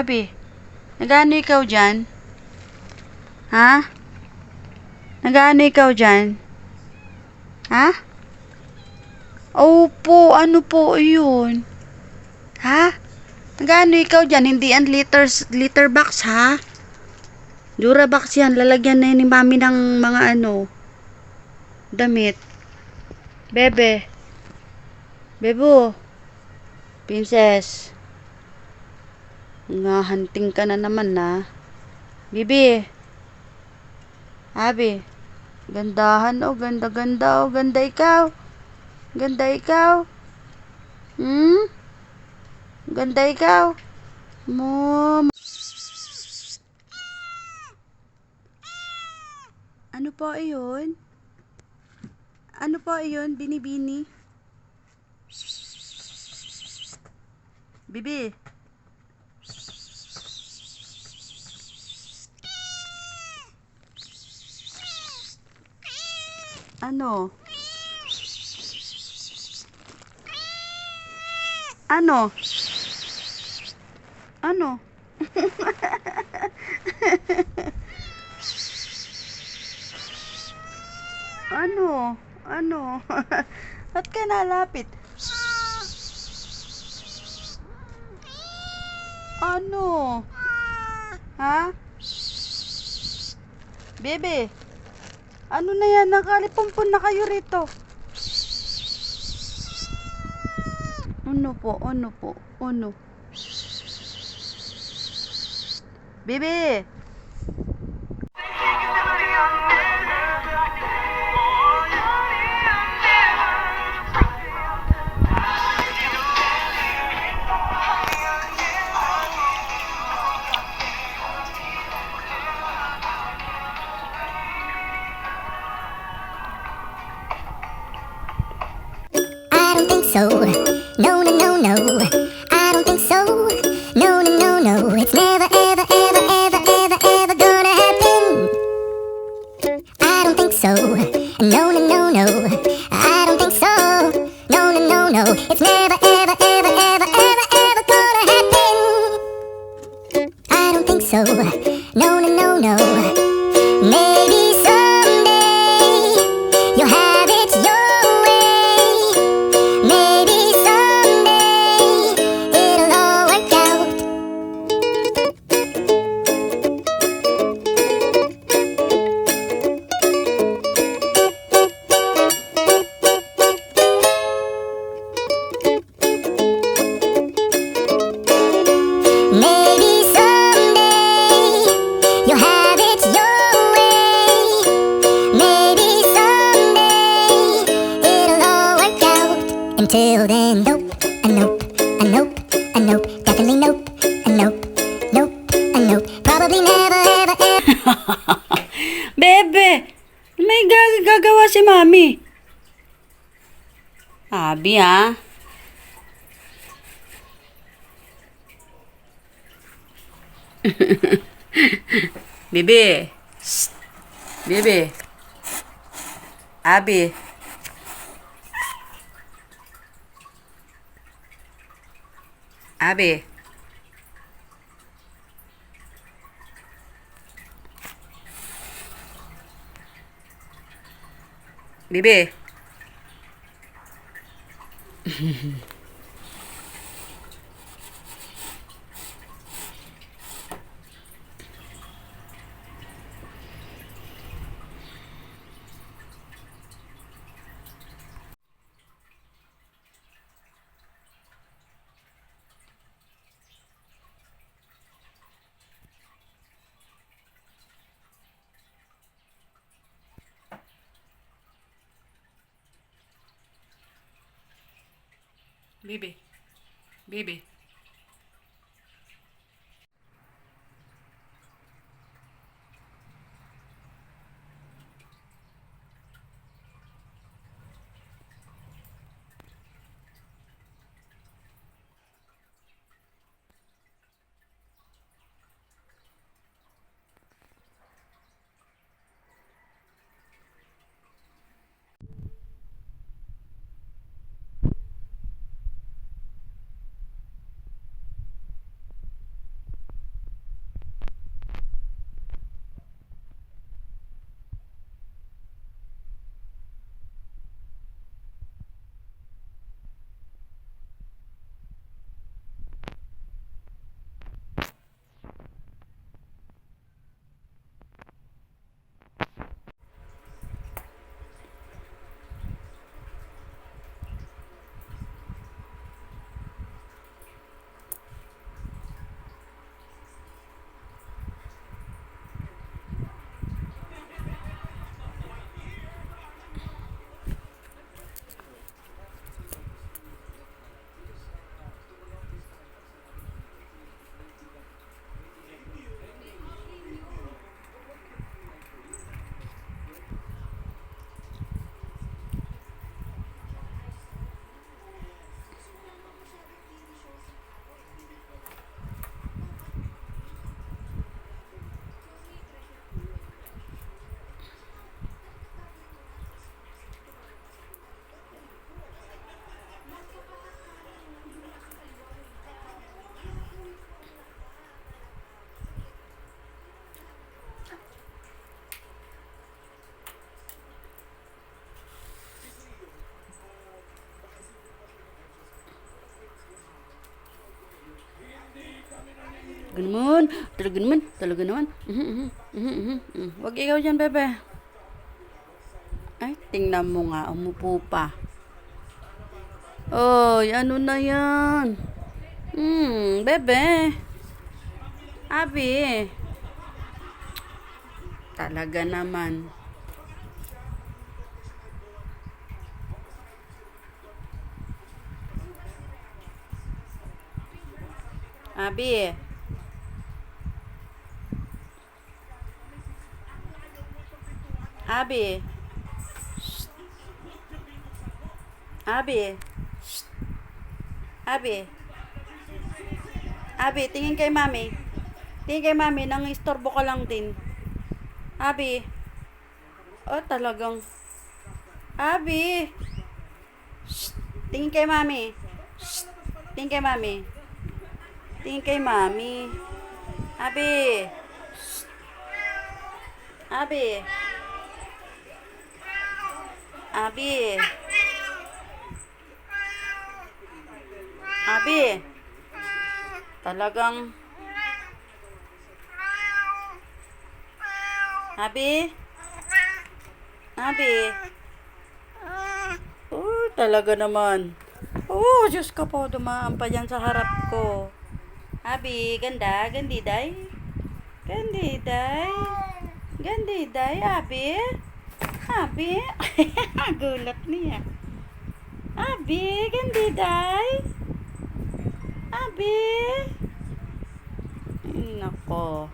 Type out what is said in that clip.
Abi, nag-ano ikaw dyan? Ha? Nag-ano ikaw dyan? Ha? Opo, ano po yun? Ha? Nag-ano ikaw dyan? Hindi yan liter box, ha? Durabox yan. Lalagyan na yun ni mami ng mga damit. Bebe. Bebo. Princess. Hunting ka na naman, na. Bibi. Abi. Gandahan, ganda-ganda, ganda ikaw. Ganda ikaw. Ganda ikaw. Mom. Ano po iyon? Ano po iyon? Bini-bini? Bibi. Ano? Ano? Ano? Ano? Ano? Ba't ka nalapit? Ano? Ha? Bebe, ano na yan? Nakalipumpun na kayo rito. Ano po? Ano po? Ano? Bebe! I don't think so. No, no, no, no. I don't think so. No, no, no, no. It's never, ever, ever, ever, ever, ever gonna happen. I don't think so. No, no, no, no. I don't think so. No, no, no, no. It's never, ever, ever, ever, ever, ever gonna happen. I don't think so. No, no, no, no. Maybe someday you'll have it your way. Maybe someday it'll all work out. Maybe someday you'll have it your way. Maybe someday it'll all work out. Until then, nope, a nope, a nope, a nope, definitely nope, a nope, nope, a nope, probably never, ever, ever. Bebe! May gagawa si mami. Abi, ha? Bebe. Shh. Bebe. Abi. Abi. Bebe. Bebe. Bebe. Talaga naman. Talaga naman. Talaga naman. Huwag ikaw dyan, bebe. Ay, tingnan mo nga. Umupo pa. Oy, ano na yan? Bebe. Abi. Talaga naman. Abi. Abi. Shh. Abi. Shh. Abi. Abi, tingin kay mami. Tingin kay mami, nang istorbo ka lang din. Abi. Oh, talagang. Abi. Shh. Tingin kay mami. Shh. Tingin kay mami. Tingin kay mami. Abi. Shh. Abi. Abi. Abi. Talagang. Abi. Abi. Oh, talaga naman. Oh, Diyos ka po, dumaan pa dyan sa harap ko. Abi, ganda, gandiday. Gandiday. Gandiday, Abi. Abi. Gulat niya. Abi, gandiday. Abi. Ay, nako.